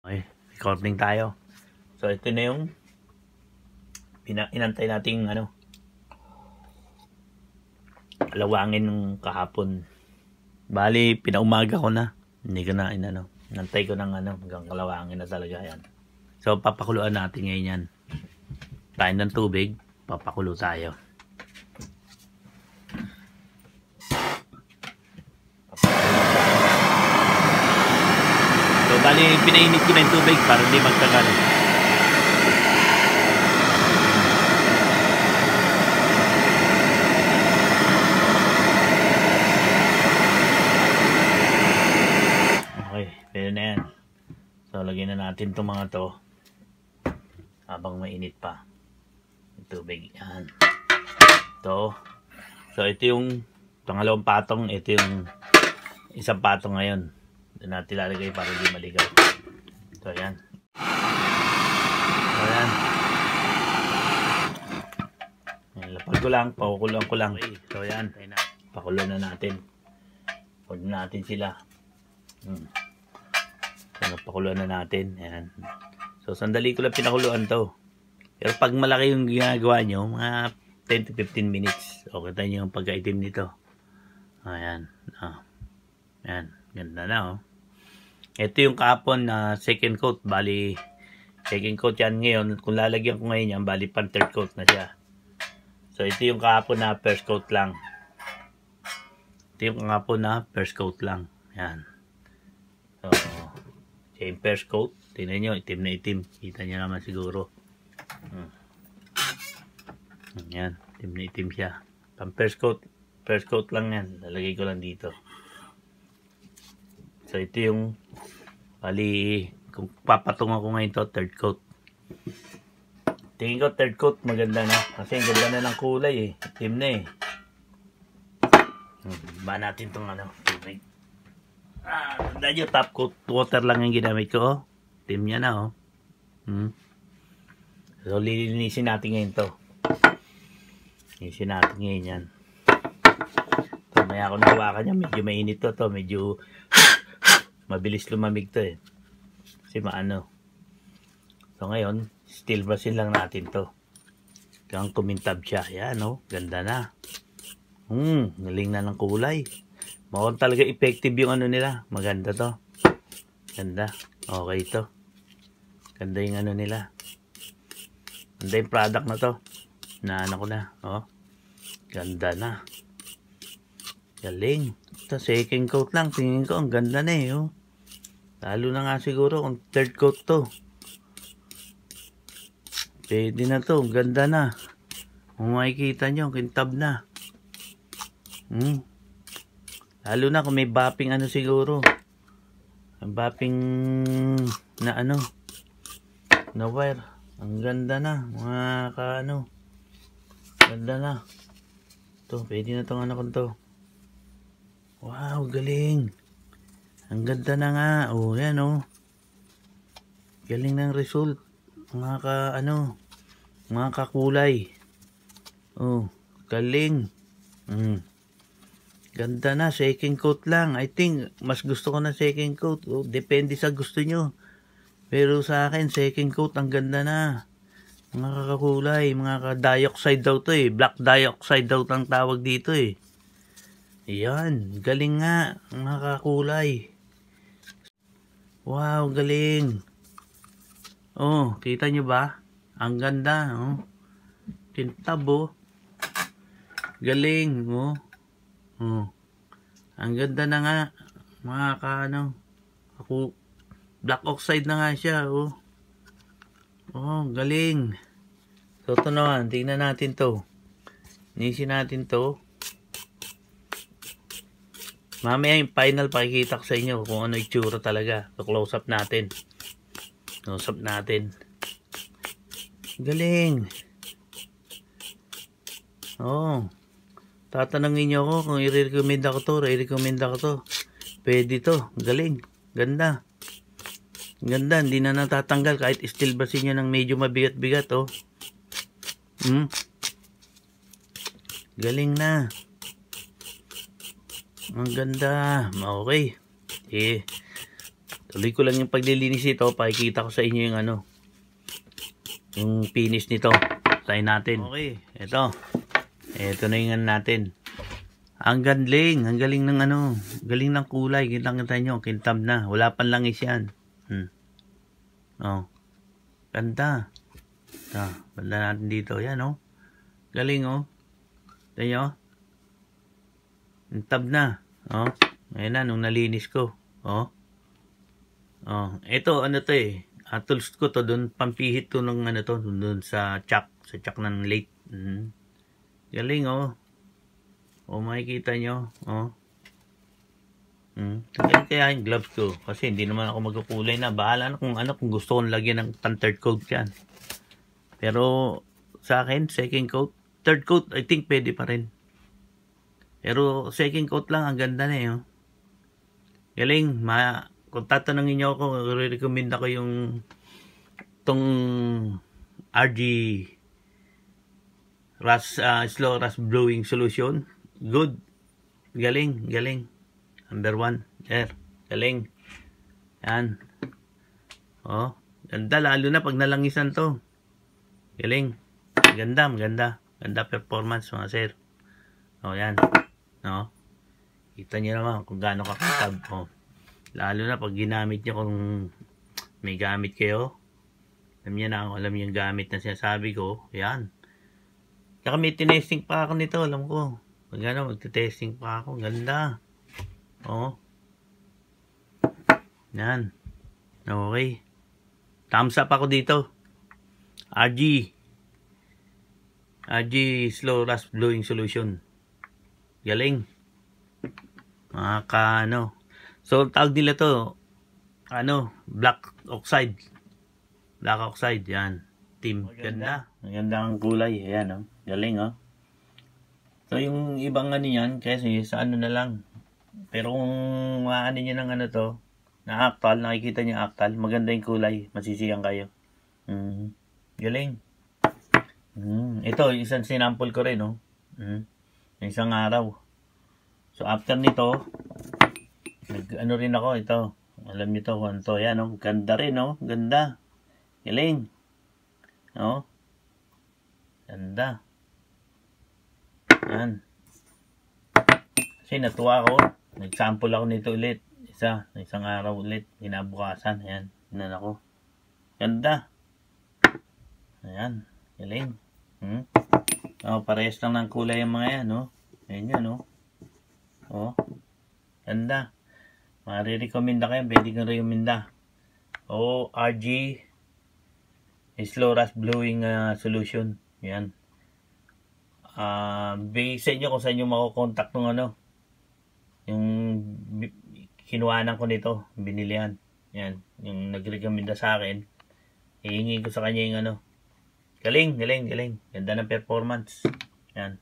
Okay, recording tayo. So ito na yung inantay nating alawangin ng kahapon. Bali, pinaumaga ko na. Hindi ko na inantay ko ng hanggang kalawangin na talaga yan. So papakuluan natin ngayon yan. Tayo ng tubig, papakulo tayo. So bali, pinainit ko na yung tubig para hindi magtagal. Okay, pwede na yan. So lagyan na natin itong mga to habang mainit pa yung tubig. Yan. Ito. So ito yung pangalawang patong. Ito yung isang patong ngayon. Doon natin lalagay para hindi maligaw. So yan. So yan. Lapag ko lang. Pakukuloan ko lang. So yan. Pakulo na natin. Huwag natin sila. So napakuluan na natin. Yan. So sandali ko lang pinakuluan to. Pero pag malaki yung ginagawa nyo, mga 10 to 15 minutes. O kita nyo yung pagkaitim nito. Ayan. Ayan. Ganda na oh. Ito yung kahapon na second coat. Bali, second coat yan ngayon. Kung lalagyan ko ngayon yan, bali pan third coat na siya. So ito yung kahapon na first coat lang. Ito yung kahapon na first coat lang. Yan. So, same first coat. Tingnan nyo, itim na itim. Kita nyo naman siguro. Yan, itim na itim siya. Pang first coat lang yan. Lalagay ko lang dito. So, ito yung bali, kung papatungan ko ngayon to, third coat. Tingin ko third coat maganda na. Kasi ang ganda na ng kulay eh. Itim na eh. Ba natin itong tubig. Tanda nyo, top coat water lang yung ginamit ko oh. Itim niya na oh. So, lilinisin natin ngayon to. Lilinisin natin ngayon yan. So, maya ako nahawakan niya. Medyo mainit to. Medyo mabilis lumamig to eh. Kasi maano. So, ngayon, steel brush lang natin to. Kaya kumintab siya. Yan oh. Ganda na. Galing na ng kulay. Mukhang talaga effective yung nila. Maganda to. Ganda. Okay to. Ganda yung nila. Ganda yung product na to. Na ko na. Oh. Ganda na. Galing. Ito second coat lang. Tingin ko ang ganda na eh. Oh. Lalo na nga siguro kung third coat to. Pwede na to. Ganda na. Kung makikita nyo, kintab na. Lalo na kung may bapping siguro. Bapping na na wire. Ang ganda na. Mga ganda na. Ito, pwede na itong ko to. Wow, galing. Ang ganda na nga. Oh, yan oh. Galing ng result. Mga mga kakulay. Oh, galing. Ganda na, second coat lang. I think, mas gusto ko na second coat. Oh, depende sa gusto nyo. Pero sa akin, second coat, ang ganda na. Mga kakakulay, mga ka-dioxide daw to eh. Black dioxide daw ang tawag dito eh. Ayan, galing nga. Mga kakakulay. Wow, galing. Oh, kita nyo ba? Ang ganda, oh. Kintab, oh. Galing, oh. Ang ganda na nga. Mga black oxide na nga siya, oh. Oh, galing. So, ito naman. Tingnan natin to. Nisi natin to. Mamaya yung final pakikita ko sa inyo kung ano itsura talaga. So, close up natin. Close up natin. Galing. Oh. Tatanungin nyo ako kung i-recommend ako to, pwede to, galing, ganda. Ganda, hindi na natatanggal kahit steel brush nyo ng medyo mabigat-bigat oh. Galing na. Ang ganda. Okay. Tuloy ko lang yung paglilinis ito. Pakikita ko sa inyo yung ano, yung finish nito. Tayo natin. Okay, ito na yung natin. Ang galing ng ano, galing ng kulay. Kita nyo, kintab na. Wala pang langis yan. Oh, ganda. Banda natin dito. Yan, oh. Galing, oh. Tignan nyo. Kintab na. Oh, ngayon na, nung nalinis ko. Oh. Ito, ano to eh. Tools ko to, doon pampihit to ng ano to, doon sa chuck ng late. Galing, oh. Makikita nyo, Galing kaya yung gloves ko, kasi hindi naman ako magkukulay na. Bahala na kung gusto kong lagyan ng pan-third coat yan. Pero, sa akin, second coat. Third coat, I think pwede pa rin. Pero, second coat lang, ang ganda na eh, oh. Galing, kung tatanungin nyo ako, recommend ako yung tong RG Slow Rust Blowing Solution. Good. Galing. Number 1. There. Galing. Yan. Ganda lalo na pag nalangisan to. Galing. Maganda. Ganda performance mga sir. Yan. Kita nyo naman kung gaano kakitab. Lalo na pag ginamit nyo kung may gamit kayo. Alam yung gamit na sinasabi ko. Yan. Saka may tinesting pa ako nito. Alam ko. Pag magtitesting pa ako. Ganda. Yan. Okay. Thumbs up ako dito. RG Slow Rust Blowing Solution. Galing. So, tawag nila to, black oxide. Yan. Team. Ganda. Maganda ang kulay. Ayan, galing, So, yung ibang yan, kasi sa na lang. Pero kung nyo ng to, na Actal, nakikita nyo Actal, maganda yung kulay. Masisiyan kayo. Galing. Ito, isang sinample ko rin, isang araw. So, after nito, rin ako, ito. Alam nyo to, kung to, yan, ganda rin, ganda. Galing. Ganda. Yan. Kasi natuwa ako. Nag-sample ako nito ulit. Isang araw ulit. Kinabukasan. Ayan. Tinan ako. Ganda. Ayan. Galing. Parehas lang ng kulay yung mga yan, Ayan yan, Ganda. Marirekomenda kayo. Pwede kong rekomenda. RG Slow Rust Blowing Solution. Yan. Sa inyo kung saan nyo makukontakt ng yung kinuhanan ko nito, binilihan. Yan, yung nagrekomenda sa akin. Hihingi ko sa kanya yung galing. Ganda ng performance. Yan.